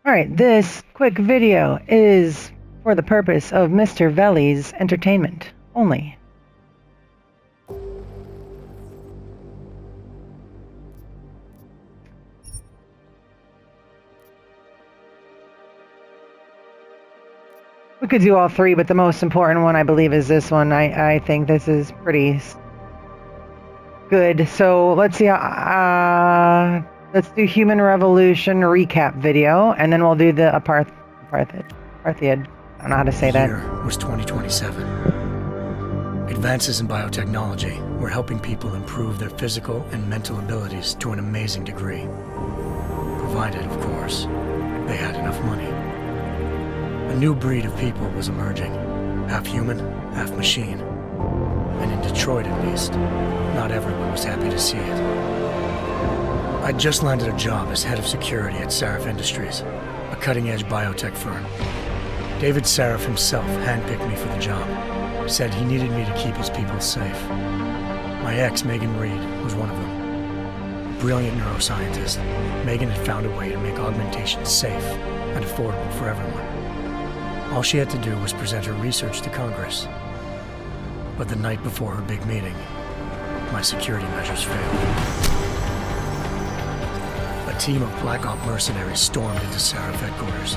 Alright, this quick video is for the purpose of Mr. Veli's entertainment only. We could do all three, but the most important one, I believe, is this one. I think this is pretty good. So let's see. Let's do Human Revolution recap video, and then we'll do the Apartheid. I don't know how to say that. The year was 2027. Advances in biotechnology were helping people improve their physical and mental abilities to an amazing degree. Provided, of course, they had enough money. A new breed of people was emerging, half human, half machine. And in Detroit, at least, not everyone was happy to see it. I'd just landed a job as head of security at Sarif Industries, a cutting-edge biotech firm. David Sarif himself handpicked me for the job, said he needed me to keep his people safe. My ex, Megan Reed, was one of them. A brilliant neuroscientist, Megan had found a way to make augmentation safe and affordable for everyone. All she had to do was present her research to Congress. But the night before her big meeting, my security measures failed. A team of Black Op mercenaries stormed into Sarif headquarters,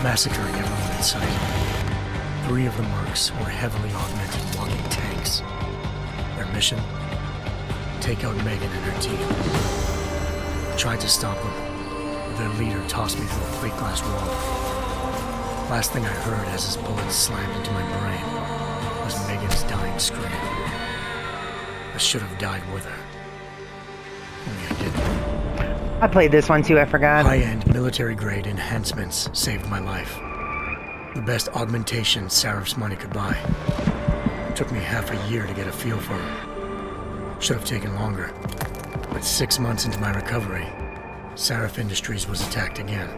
massacring everyone in sight. 3 of the mercs were heavily augmented walking tanks. Their mission? Take out Megan and her team. I tried to stop them, but their leader tossed me through a plate glass wall. Last thing I heard as his bullets slammed into my brain was Megan's dying scream. I should have died with her. Only I didn't. I played this one too, I forgot. High-end military-grade enhancements saved my life. The best augmentation Sarif's money could buy. It took me half a year to get a feel for it. Should have taken longer. But 6 months into my recovery, Sarif Industries was attacked again.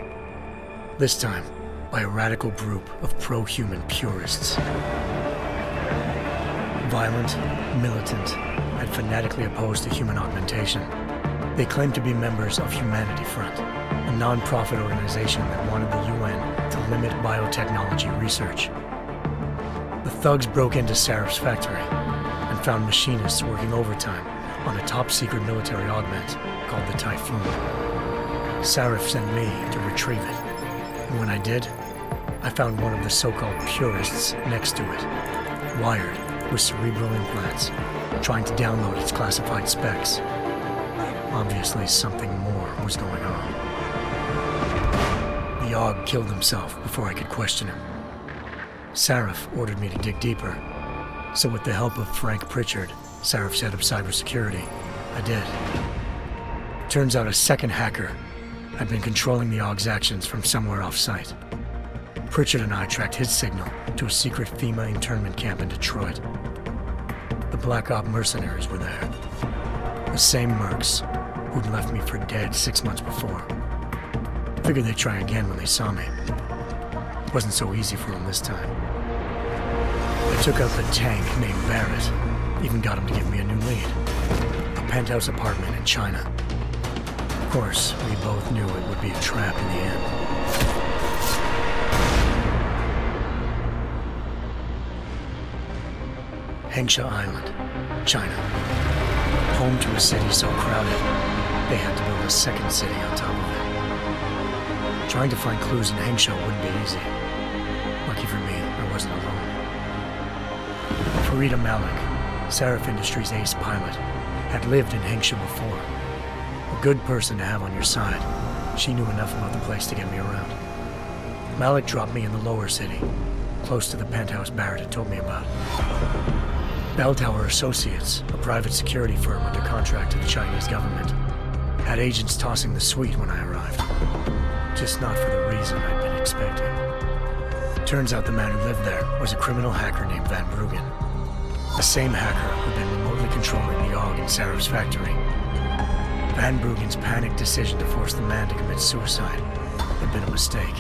This time, by a radical group of pro-human purists. Violent, militant, and fanatically opposed to human augmentation. They claimed to be members of Humanity Front, a non-profit organization that wanted the UN to limit biotechnology research. The thugs broke into Sarif's factory and found machinists working overtime on a top-secret military augment called the Typhoon. Sarif sent me to retrieve it. And when I did, I found one of the so-called purists next to it, wired with cerebral implants, trying to download its classified specs. Obviously, something more was going on. The AUG killed himself before I could question him. Sarif ordered me to dig deeper, so with the help of Frank Pritchard, Sarif's head of cybersecurity, I did. Turns out a second hacker had been controlling the AUG's actions from somewhere off-site. Pritchard and I tracked his signal to a secret FEMA internment camp in Detroit. The Black Op mercenaries were there. The same mercs who'd left me for dead 6 months before. Figured they'd try again when they saw me. It wasn't so easy for them this time. I took out the tank named Barrett, even got him to give me a new lead. A penthouse apartment in China. Of course, we both knew it would be a trap in the end. Hengsha Island, China. Home to a city so crowded, they had to build a second city on top of it. Trying to find clues in Hengsha wouldn't be easy. Lucky for me, I wasn't alone. Farida Malik, Sarif Industries' ace pilot, had lived in Hengsha before. A good person to have on your side. She knew enough about the place to get me around. Malik dropped me in the lower city, close to the penthouse Barrett had told me about. Bell Tower Associates, a private security firm under contract to the Chinese government, had agents tossing the suite when I arrived. Just not for the reason I'd been expecting. Turns out the man who lived there was a criminal hacker named Van Bruggen. The same hacker who'd been remotely controlling the AUG in Sarif's factory. Van Bruggen's panicked decision to force the man to commit suicide had been a mistake.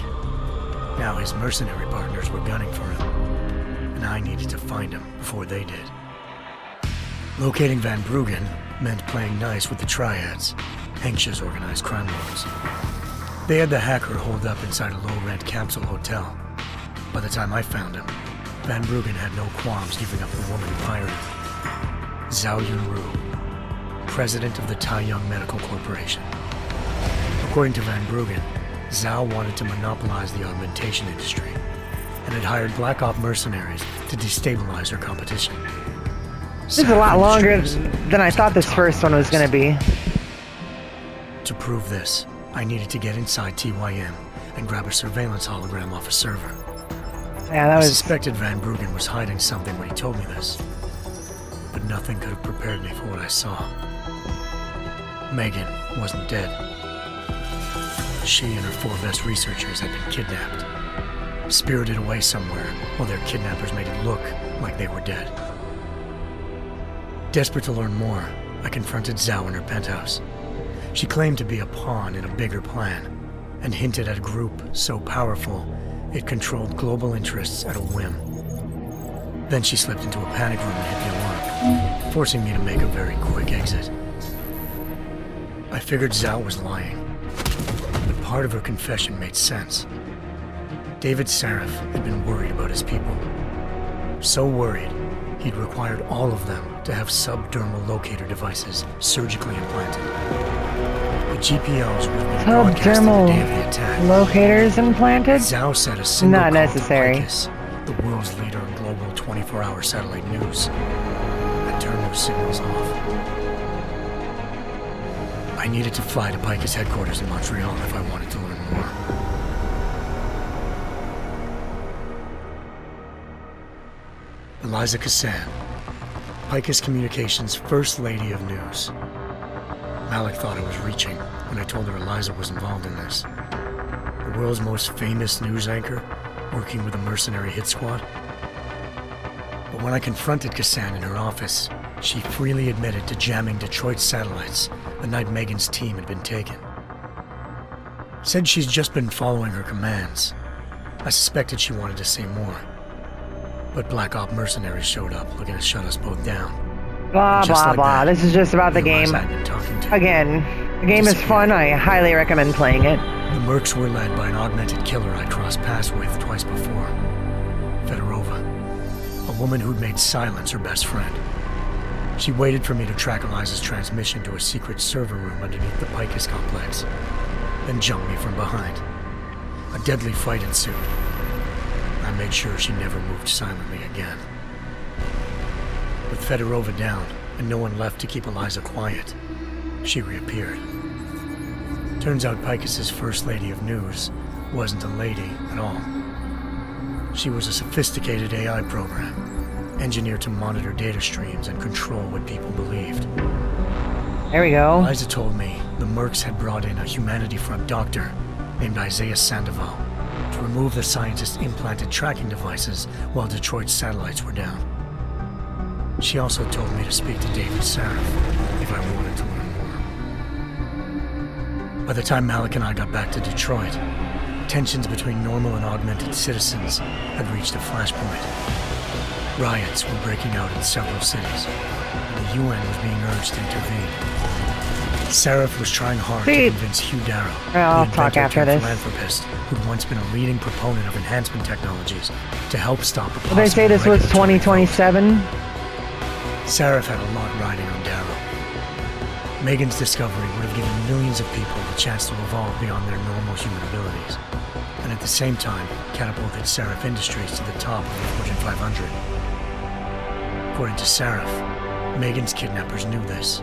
Now his mercenary partners were gunning for him, and I needed to find him before they did. Locating Van Bruggen meant playing nice with the Triads, Hengsha's organized crime lords. They had the hacker holed up inside a low-rent capsule hotel. By the time I found him, Van Bruggen had no qualms giving up the woman who hired him. Zhao Yunru, president of the Taiyang Medical Corporation. According to Van Bruggen, Zhao wanted to monopolize the augmentation industry and had hired Black Op mercenaries to destabilize her competition. This is a lot longer than I thought this first one was going to be. To prove this, I needed to get inside TYM and grab a surveillance hologram off a server. Yeah, that I was... suspected Van Bruggen was hiding something when he told me this, but nothing could have prepared me for what I saw. Megan wasn't dead. She and her 4 best researchers had been kidnapped, spirited away somewhere while their kidnappers made it look like they were dead. Desperate to learn more, I confronted Zhao in her penthouse. She claimed to be a pawn in a bigger plan, and hinted at a group so powerful it controlled global interests at a whim. Then she slipped into a panic room and hit the alarm, forcing me to make a very quick exit. I figured Zhao was lying, but part of her confession made sense. David Sarif had been worried about his people. So worried, he'd required all of them to have subdermal locator devices surgically implanted. The GPLs would have been broadcast the day of the attack. Locators implanted? Zhao said a single Not call necessary. to Picus, the world's leader in global 24-hour satellite news, and turned those signals off. I needed to fly to Picus headquarters in Montreal if I wanted to learn more. Eliza Cassan, Picus Communications' First Lady of News. Malik thought I was reaching when I told her Eliza was involved in this. The world's most famous news anchor, working with a mercenary hit squad. But when I confronted Cassan in her office, she freely admitted to jamming Detroit's satellites the night Megan's team had been taken. Said she's just been following her commands. I suspected she wanted to say more. But Black Op mercenaries showed up looking to shut us both down. Blah, Just blah, like blah. that, This is just about the game. I'd been talking to. Again, the game is fun. I highly recommend playing it. The Mercs were led by an augmented killer I'd crossed paths with twice before. Fedorova. A woman who'd made silence her best friend. She waited for me to track Eliza's transmission to a secret server room underneath the Picus complex, then jumped me from behind. A deadly fight ensued. I made sure she never moved silently again. With Fedorova down, and no one left to keep Eliza quiet, she reappeared. Turns out Picus's First Lady of News wasn't a lady at all. She was a sophisticated AI program, engineered to monitor data streams and control what people believed. There we go. Eliza told me the Mercs had brought in a Humanity Front doctor named Isaiah Sandoval to remove the scientist's implanted tracking devices while Detroit's satellites were down. She also told me to speak to David Sarif if I wanted to learn more. By the time Malik and I got back to Detroit, tensions between normal and augmented citizens had reached a flashpoint. Riots were breaking out in several cities, and the UN was being urged to intervene. Sarif was trying hard to convince Hugh Darrow, I'll the talk inventor after turned this. philanthropist who'd once been a leading proponent of enhancement technologies, to help stop a possible Did they say this was regulatory 2027? Sarif had a lot riding on Darrow. Megan's discovery would have given millions of people the chance to evolve beyond their normal human abilities, and at the same time catapulted Sarif Industries to the top of the Fortune 500. According to Sarif, Megan's kidnappers knew this,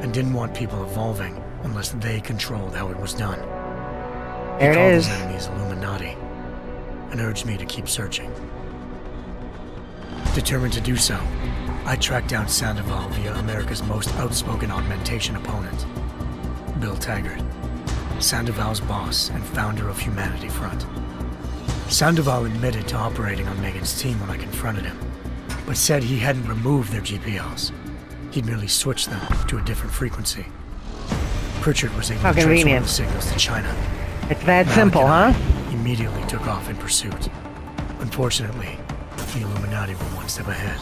and didn't want people evolving unless they controlled how it was done. There it He called is. his enemies Illuminati, and urged me to keep searching. Determined to do so, I tracked down Sandoval via America's most outspoken augmentation opponent, Bill Taggart, Sandoval's boss and founder of Humanity Front. Sandoval admitted to operating on Megan's team when I confronted him, but said he hadn't removed their GPLs. He'd merely switched them to a different frequency. Pritchard was able How to transfer convenient. the signals to China. It's that Malik simple, huh? and I immediately took off in pursuit. Unfortunately, the Illuminati were one step ahead.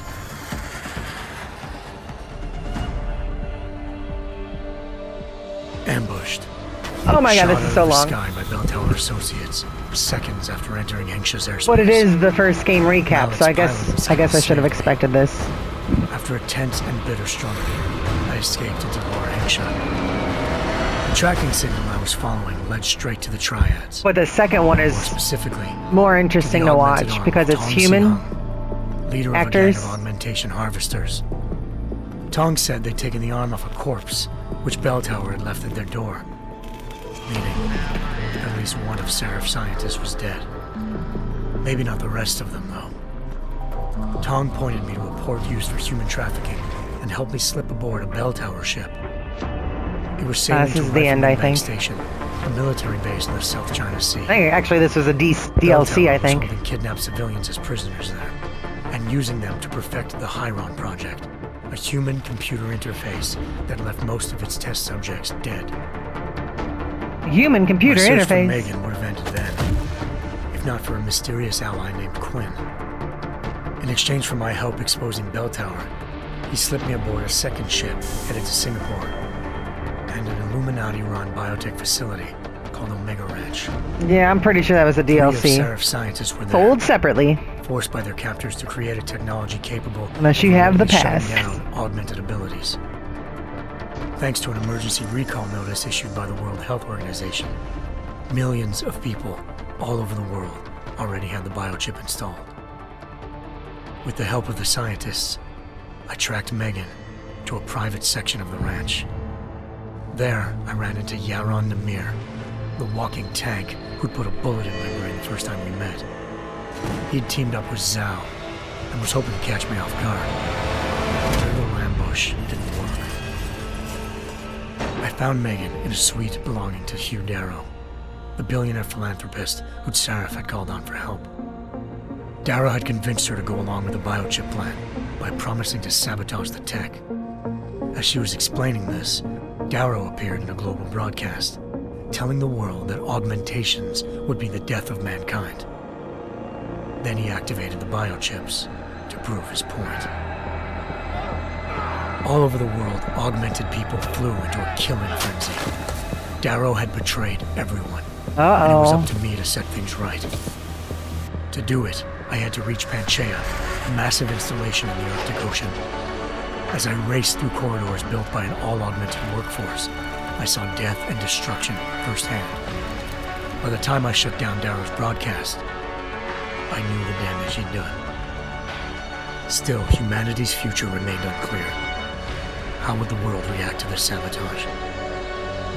Ambushed, Oh my god, Shot this out is of so the long. sky by Bell Tower Associates, seconds after entering Hengsha's airspace. But it is the first game recap, so I Alex guess I should have expected this. After a tense and bitter struggle, I escaped into Lower Hengsha. The tracking signal I was following led straight to the Triads. But the second one is More specifically, more interesting to augmented watch arm because of it's Tong human Sihung, leader actors. of a gang of augmentation harvesters. Tong said they'd taken the arm off a corpse, which Bell Tower had left at their door, meaning at least one of Seraph's scientists was dead. Maybe not the rest of them, though. Tong pointed me to a port used for human trafficking and helped me slip aboard a Bell Tower ship. It was sailing this to is a the end, I rifleman think. station, a military base in the South China Sea. I think actually this was a Bell DLC, Tower I think. was holding kidnapped civilians as prisoners there, and using them to perfect the Hyron Project, a human-computer interface that left most of its test subjects dead. Human-computer My search for interface. Megan would have ended then, if not for a mysterious ally named Quinn. In exchange for my help exposing Bell Tower, he slipped me aboard a second ship headed to Singapore and an Illuminati-run biotech facility called Omega Ranch. Yeah, I'm pretty sure that was a Three of DLC. Seraph's scientists were there, Sold separately, forced by their captors to create a technology capable unless you of have the remotely shutting pass. down augmented abilities. Thanks to an emergency recall notice issued by the World Health Organization, millions of people all over the world already had the biochip installed. With the help of the scientists, I tracked Megan to a private section of the ranch. There, I ran into Yaron Namir, the walking tank who'd put a bullet in my brain the first time we met. He'd teamed up with Zhao and was hoping to catch me off guard. Their little ambush didn't work. I found Megan in a suite belonging to Hugh Darrow, the billionaire philanthropist who'd Seraph had called on for help. Darrow had convinced her to go along with the biochip plan by promising to sabotage the tech. As she was explaining this, Darrow appeared in a global broadcast, telling the world that augmentations would be the death of mankind. Then he activated the biochips to prove his point. All over the world, augmented people flew into a killing frenzy. Darrow had betrayed everyone, and it was up to me to set things right. To do it, I had to reach Panchaea, a massive installation in the Arctic Ocean. As I raced through corridors built by an all-augmented workforce, I saw death and destruction firsthand. By the time I shut down Darrow's broadcast, I knew the damage he'd done. Still, humanity's future remained unclear. How would the world react to this sabotage?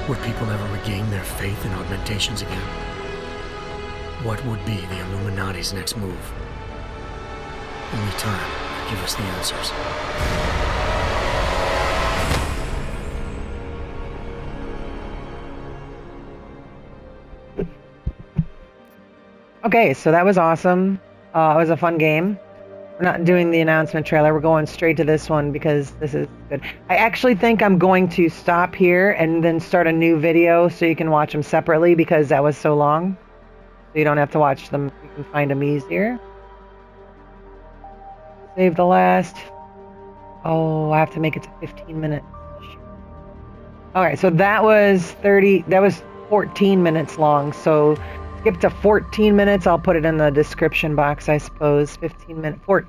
Would people ever regain their faith in augmentations again? What would be the Illuminati's next move? Only time could give us the answers. Okay, so that was awesome. It was a fun game. We're not doing the announcement trailer. We're going straight to this one because this is good. I actually think I'm going to stop here and then start a new video so you can watch them separately because that was so long. So you don't have to watch them. You can find them easier. Save the last. Oh, I have to make it to 15 minutes. Alright, so that was 14 minutes long. So skip to 14 minutes. I'll put it in the description box, I suppose. 15 minutes. What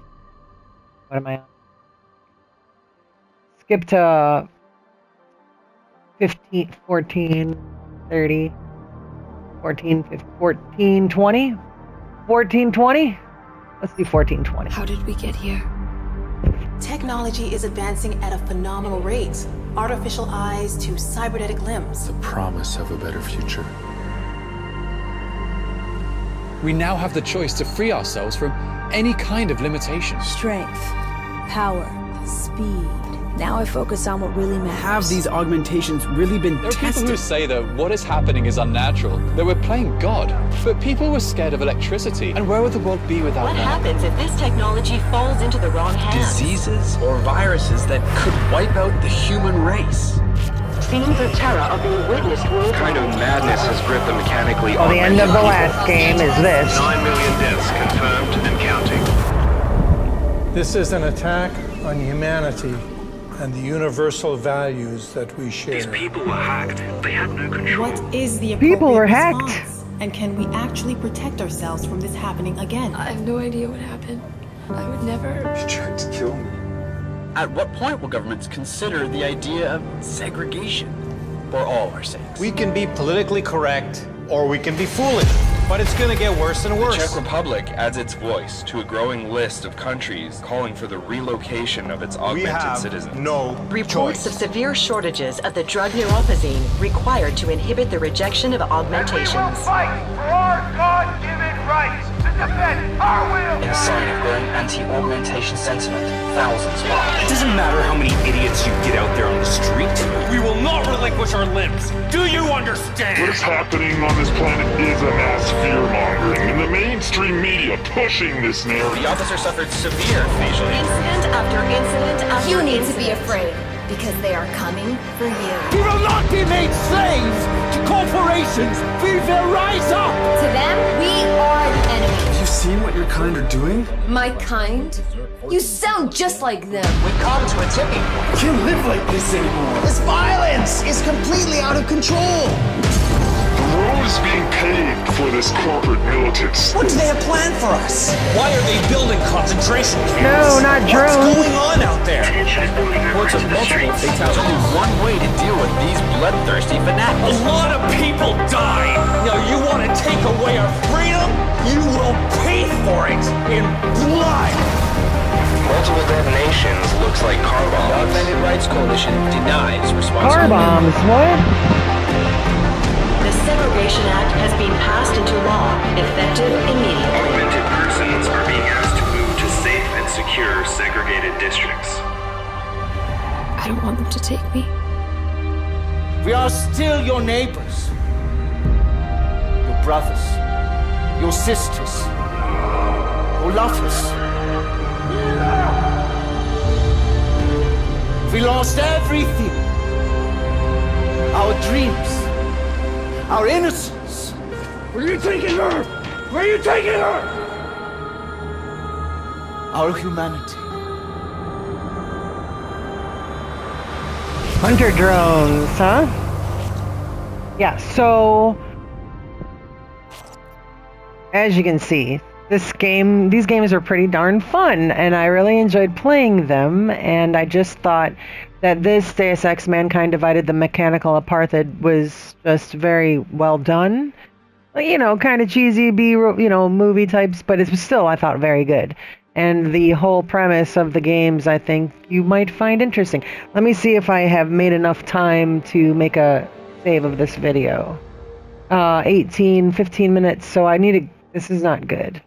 am I on? Skip to 15, 14, 30, 14, 15, 14, 20? 14, 20? Let's do 14, 20. How did we get here? Technology is advancing at a phenomenal rate. Artificial eyes to cybernetic limbs. The promise of a better future. We now have the choice to free ourselves from any kind of limitation. Strength, power, speed. Now I focus on what really matters. Have these augmentations really been There are tested? people who say that what is happening is unnatural, that we're playing God. But people were scared of electricity, and where would the world be without What that? happens if this technology falls into the wrong hands? Diseases or viruses that could wipe out the human race. Scenes of terror are being witnessed worldwide. Kind of madness has gripped the mechanically Well, the end of the last game is this. 9 million deaths confirmed and counting. This is an attack on humanity and the universal values that we share. These people were hacked. They had no control. What is the appropriate People were response? hacked. And can we actually protect ourselves from this happening again? I have no idea what happened. I would never. You tried to kill me. At what point will governments consider the idea of segregation for all our sakes? We can be politically correct, or we can be foolish, but it's going to get worse and worse. The Czech Republic adds its voice to a growing list of countries calling for the relocation of its augmented citizens. No Reports choice. of severe shortages of the drug neurophazine required to inhibit the rejection of augmentations. Fight for our God-given rights to defend our will. In a sign of growing anti-augmentation sentiment, thousands march. It doesn't matter how many idiots you get out there on the street. We will not relinquish our limbs. Do you understand? What is happening on this planet is a mass fear-mongering, and the mainstream media pushing this narrative. The officer suffered severe facial injury. Incident after incident after You need to incident. be afraid, because they are coming for you. We will not be made slaves to corporations. We will rise up. To them, we are the enemy. Have you seen what your kind are doing? My kind? You sound just like them. We've come to a tipping point. I can't live like this anymore. This violence is completely out of control. The road is being paved for this corporate militants. What do they have planned for us? Why are they building concentration camps? No, not drones. What's going on out there? Tension is building over Reports into of the multiple streets. fatalities. Only one way to deal with these bloodthirsty fanatics. A lot of people die. Now you want to take away our freedom? You will pay for it in blood. Multiple detonations looks like car The bombs. Augmented Rights Coalition denies Car responsibility. bombs, what? The Segregation Act has been passed into law, effective immediately. Augmented persons are being asked to move to safe and secure segregated districts. I don't want them to take me. We are still your neighbors, your brothers, your sisters, your lovers. We lost everything. Our dreams, our innocence. Where are you taking her? Where are you taking her? Our humanity. Hunter drones, huh? Yeah, so as you can see, these games are pretty darn fun, and I really enjoyed playing them, and I just thought that this Deus Ex Mankind Divided, the mechanical apartheid was just very well done. You know, kind of cheesy movie types, but it was still, I thought, very good. And the whole premise of the games, I think you might find interesting. Let me see if I have made enough time to make a save of this video. 15 minutes, so this is not good.